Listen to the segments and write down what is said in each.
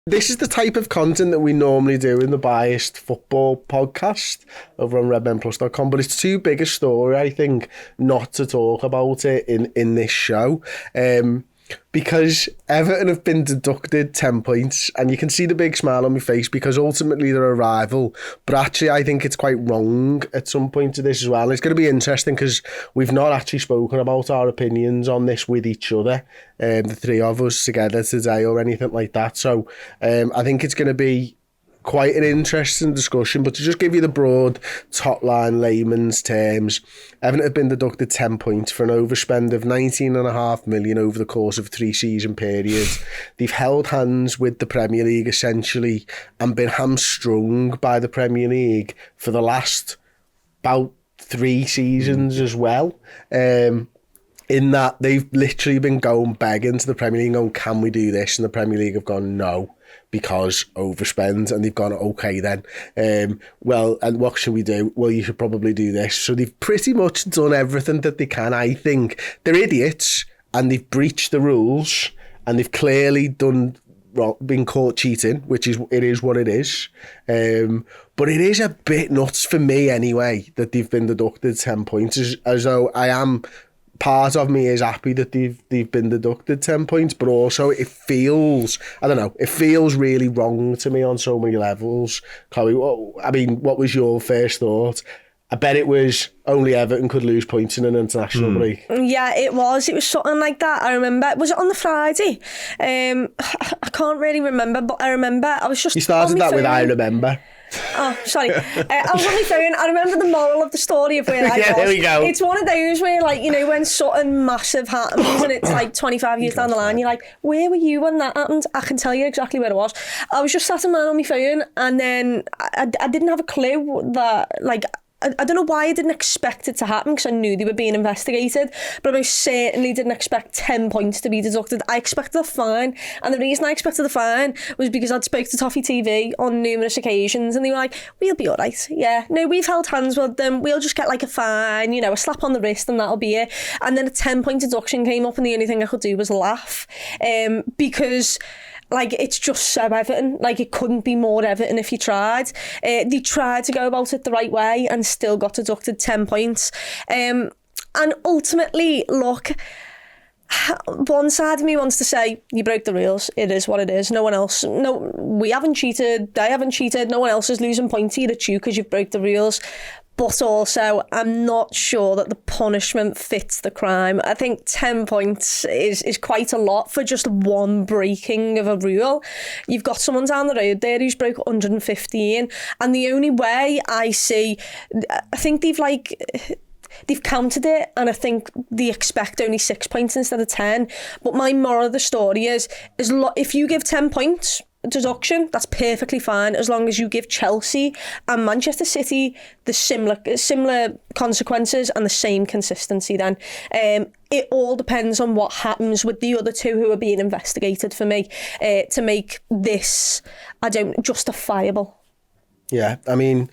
This is the type of content that we normally do in the Biased Football podcast over on redmenplus.com, but it's too big a story, I think, not to talk about it in this show. Because Everton have been deducted 10 points, and you can see the big smile on my face because ultimately they're a rival. But actually, I think it's quite wrong at some point to this as well. And it's going to be interesting because we've not actually spoken about our opinions on this with each other, the three of us together today or anything like that. So I think it's going to be quite an interesting discussion, but to just give you the broad top line layman's terms, Everton have been deducted 10 points for an overspend of 19.5 million over the course of 3 season periods. They've held hands with the Premier League essentially and been hamstrung by the Premier League for the last about 3 seasons as well. In that they've literally been going begging to the Premier League and going, can we do this? And the Premier League have gone, no, because overspend, and they've gone, okay then, well, and what should we do? Well, you should probably do this. So they've pretty much done everything that they can. I think they're idiots and they've breached the rules and they've clearly been caught cheating, which is what it is. But it is a bit nuts for me anyway that they've been deducted 10 points, as though part of me is happy that they've been deducted 10 points, but also it feels really wrong to me on so many levels. Chloe, what was your first thought? I bet it was only Everton could lose points in an international break. Yeah, it was something like that. I remember, was it on the Friday? I can't really remember, but I remember I was just... You started that with I remember. Oh, sorry. I was on my phone. I remember the moral of the story of where I was. There we go. It's one of those where, like, you know, when something massive happens and it's like 25 years down the line, you're like, where were you when that happened? I can tell you exactly where it was. I was just sat in on my phone, and then I didn't have a clue that, like, I don't know why I didn't expect it to happen, because I knew they were being investigated, but I certainly didn't expect 10 points to be deducted. I expected a fine, and the reason I expected a fine was because I'd spoke to Toffee TV on numerous occasions, and they were like, we'll be all right. Yeah, no, we've held hands with them. We'll just get like a fine, you know, a slap on the wrist, and that'll be it. And then a 10-point deduction came up, and the only thing I could do was laugh, because... like, it's just so Everton. Like, it couldn't be more Everton if you tried. They tried to go about it the right way and still got deducted 10 points. And ultimately, look, one side of me wants to say, you broke the rules. It is what it is. No one else. No, we haven't cheated. They haven't cheated. No one else is losing points here. It's you because you've broke the rules. But also, I'm not sure that the punishment fits the crime. I think 10 points is quite a lot for just one breaking of a rule. You've got someone down the road there who's broke 115, and the only way I see, I think they've counted it, and I think they expect only 6 points instead of 10. But my moral of the story is if you give 10 points deduction, that's perfectly fine, as long as you give Chelsea and Manchester City the similar consequences and the same consistency. Then it all depends on what happens with the other two who are being investigated for me to make this justifiable. Yeah, I mean,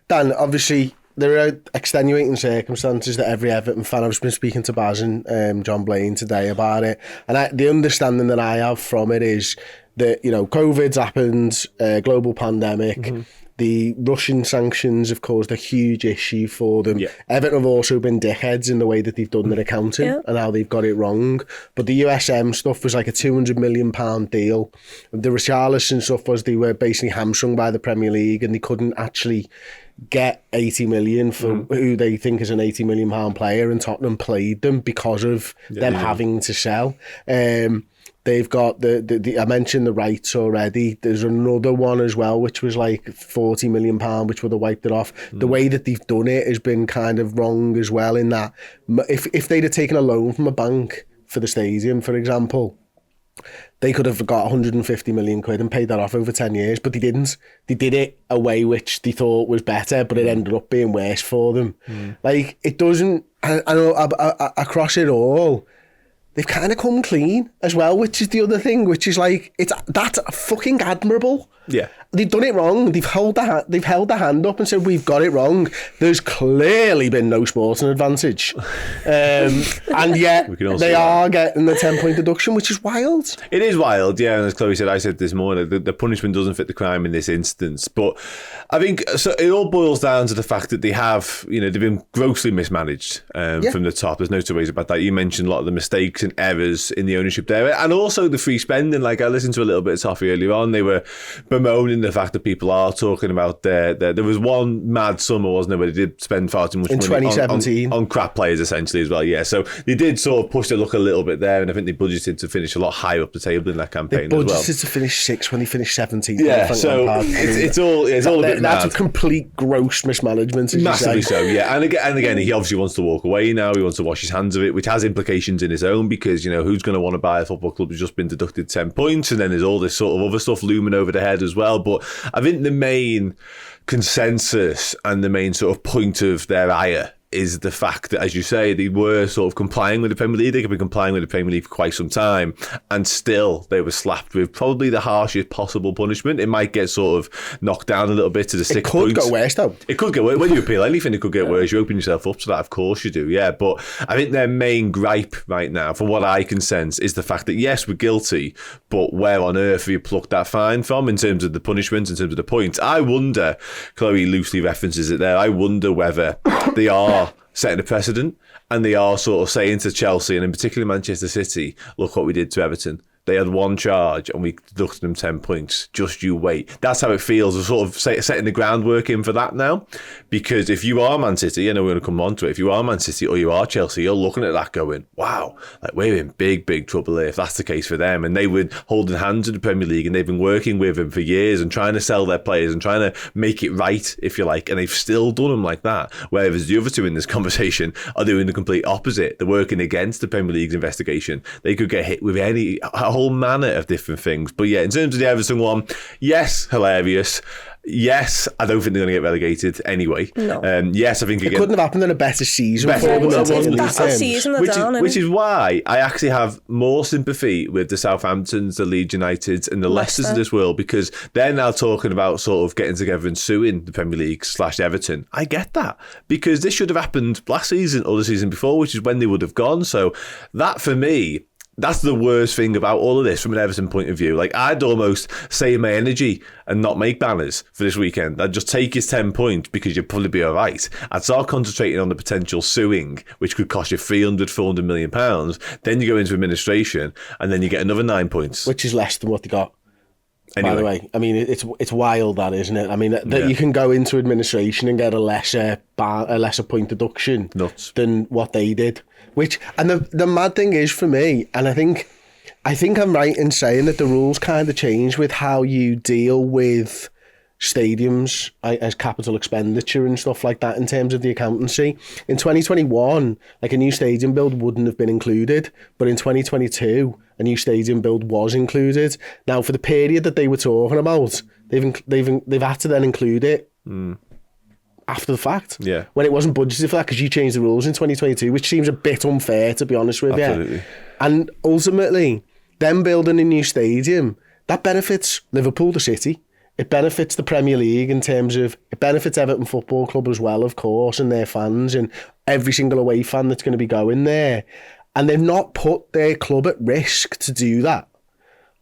Dan, obviously there are extenuating circumstances that every Everton fan, I've been speaking to Baz and John Blaine today about it, and the understanding that I have from it is that, you know, COVID's happened, global pandemic, the Russian sanctions have caused a huge issue for them. Yeah. Everton have also been dickheads in the way that they've done their accounting and how they've got it wrong. But the USM stuff was like a £200 million deal. The Richarlison stuff was they were basically hamstrung by the Premier League and they couldn't actually get 80 million for who they think is an 80 million pound player, and Tottenham played them because of them having to sell. They've got the I mentioned the rights already. There's another one as well, which was like £40 million, which would have wiped it off. The way that they've done it has been kind of wrong as well, in that if they'd have taken a loan from a bank for the stadium, for example, they could have got 150 million quid and paid that off over 10 years, but they didn't. They did it a way which they thought was better, but it ended up being worse for them. Like, it doesn't, I know across it all, they've kind of come clean as well, which is the other thing, which is like, that's fucking admirable. Yeah. They've done it wrong. They've held the hand up and said, we've got it wrong. There's clearly been no sporting advantage. And yet they are getting the 10-point deduction, which is wild. It is wild, yeah. And as Chloe said, I said this morning, the punishment doesn't fit the crime in this instance. But I think so it all boils down to the fact that they have, they've been grossly mismanaged from the top. There's no two ways about that. You mentioned a lot of the mistakes and errors in the ownership there. And also the free spending. Like, I listened to a little bit of Toffee earlier on. They were bemoaning the fact that people are talking about there was one mad summer, wasn't there, where they did spend far too much money 2017 on crap players essentially as well. Yeah, so they did sort of push their luck a little bit there, and I think they budgeted to finish a lot higher up the table in that campaign. They budgeted to finish 6th when they finished 17th. Yeah, so it's all a bit mad. That's a complete gross mismanagement. Massively so, yeah. And again, he obviously wants to walk away now. He wants to wash his hands of it, which has implications in his own, because who's going to want to buy a football club who's just been deducted 10 points, and then there's all this sort of other stuff looming over the head as well. But I think the main consensus and the main sort of point of their ire is the fact that, as you say, they were sort of complying with the Premier League. They could be complying with the Premier League for quite some time, and still they were slapped with probably the harshest possible punishment. It might get sort of knocked down a little bit to the 6 points. It could go worse, though. It could get worse. When you appeal anything, it could get worse. You open yourself up to that, of course you do, yeah. But I think their main gripe right now, from what I can sense, is the fact that, yes, we're guilty, but where on earth have you plucked that fine from in terms of the punishment, in terms of the points? I wonder, Chloe loosely references it there, I wonder whether they are setting a precedent, and they are sort of saying to Chelsea, and in particular Manchester City, look what we did to Everton. They had one charge and we deducted them 10 points. Just you wait. That's how it feels. We're sort of setting the groundwork in for that now. Because if you are Man City, I know we're going to come on to it, if you are Man City or you are Chelsea, you're looking at that going, wow, like we're in big, big trouble here if that's the case for them. And they were holding hands in the Premier League, and they've been working with him for years and trying to sell their players and trying to make it right, if you like. And they've still done them like that. Whereas the other two in this conversation are doing the complete opposite. They're working against the Premier League's investigation. They could get hit with a whole manner of different things. But yeah, in terms of the Everton one, yes, hilarious. Yes, I don't think they're going to get relegated anyway. No. Yes, I think it couldn't have happened in a better season. Which is why I actually have more sympathy with the Southamptons, the Leeds Uniteds, and the Leicesters of this world, because they're now talking about sort of getting together and suing the Premier League / Everton. I get that, because this should have happened last season or the season before, which is when they would have gone. So that, for me, that's the worst thing about all of this from an Everton point of view. Like, I'd almost save my energy and not make banners for this weekend. I'd just take his 10 points because you'd probably be all right. I'd start concentrating on the potential suing, which could cost you £400 million. Then you go into administration, and then you get another 9 points. Which is less than what they got. Anyway. By the way, I mean, it's wild, that, isn't it? I mean, that you can go into administration and get a lesser point deduction than what they did. And the mad thing is, for me, and I think I'm right in saying that the rules kind of change with how you deal with stadiums as capital expenditure and stuff like that in terms of the accountancy. In 2021, like, a new stadium build wouldn't have been included, but in 2022, a new stadium build was included. Now, for the period that they were talking about, they've had to then include it after the fact. Yeah. When it wasn't budgeted for that, because you changed the rules in 2022, which seems a bit unfair, to be honest with Absolutely. you. And ultimately, them building a new stadium, that benefits Liverpool, the city. It benefits the Premier League in terms of, it benefits Everton Football Club as well, of course, and their fans, and every single away fan that's going to be going there. And they've not put their club at risk to do that.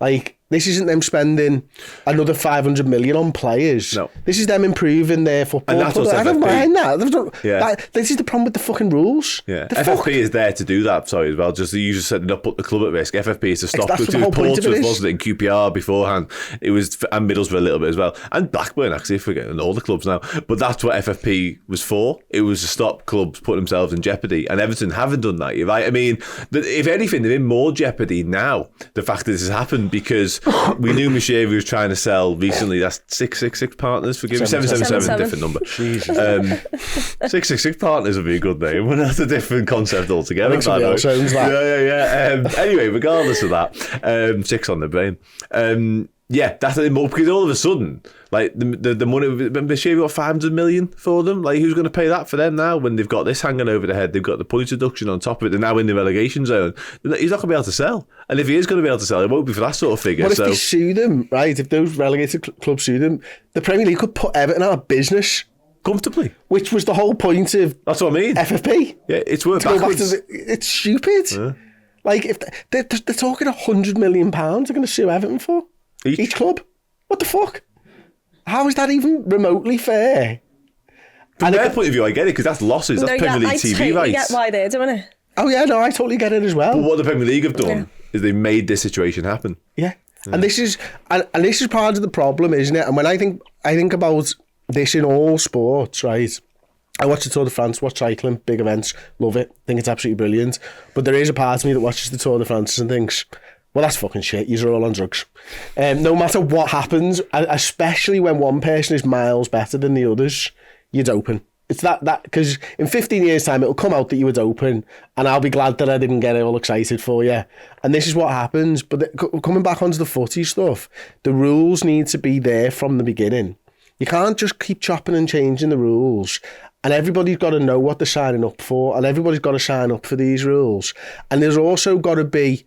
Like, this isn't them spending another 500 million on players. No. This is them improving their football. And that's club. I don't mind that. This is the problem with the fucking rules. Yeah. FFP is there to do that, sorry, as well. Just you just said not put the club at risk. FFP is to stop. That's the whole point of it. Wasn't it? In QPR beforehand. It was, and Middlesbrough a little bit as well. And Blackburn, actually, forgetting all the clubs now. But that's what FFP was for. It was to stop clubs putting themselves in jeopardy. And Everton haven't done that, you're right. I mean, if anything, they're in more jeopardy now, the fact that this has happened, because we knew Michelle was trying to sell recently. That's 666 Partners. Forgive me, 777, different number. 666 Partners would be a good name. Well, that's a different concept altogether. Sounds like. Yeah. Anyway, regardless of that, 6 on the brain. Yeah, that's it. Because all of a sudden, like the money, remember Shavy got 500 million for them. Like, who's going to pay that for them now when they've got this hanging over their head? They've got the points deduction on top of it. They're now in the relegation zone. He's not going to be able to sell. And if he is going to be able to sell, it won't be for that sort of figure. What if they sue them, right? If those relegated clubs sue them, the Premier League could put Everton out of business comfortably, which was the whole point of that's what I mean. FFP. Yeah, it's worth backwards. It's stupid. Yeah. Like, if they're talking £100 million, they're going to sue Everton for each club. What the fuck? How is that even remotely fair? From their point of view, I get it, because that's losses. That's Premier League TV rights. I get why they're doing it. Oh yeah, no, I totally get it as well. But what the Premier League have done is they made this situation happen. Yeah. And this is part of the problem, isn't it? And when I think about this in all sports, right? I watch the Tour de France, watch cycling, big events, love it, think it's absolutely brilliant. But there is a part of me that watches the Tour de France and thinks, well, that's fucking shit. You're all on drugs. No matter what happens, especially when one person is miles better than the others, you're doping. It's that because in 15 years' time, it'll come out that you were doping, and I'll be glad that I didn't get all excited for you. And this is what happens. But coming back onto the footy stuff, the rules need to be there from the beginning. You can't just keep chopping and changing the rules. And everybody's got to know what they're signing up for, and everybody's got to sign up for these rules. And there's also got to be,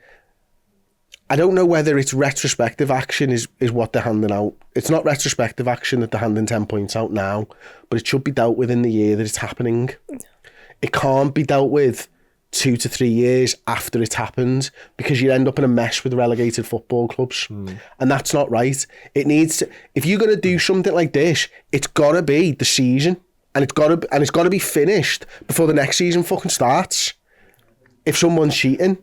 I don't know whether it's retrospective action is what they're handing out. It's not retrospective action that they're handing 10 points out now, but it should be dealt with in the year that it's happening. It can't be dealt with 2 to 3 years after it's happened, because you end up in a mess with relegated football clubs. And that's not right. It needs to, if you're going to do something like this, it's got to be the season, and it's got to be finished before the next season fucking starts. If someone's cheating,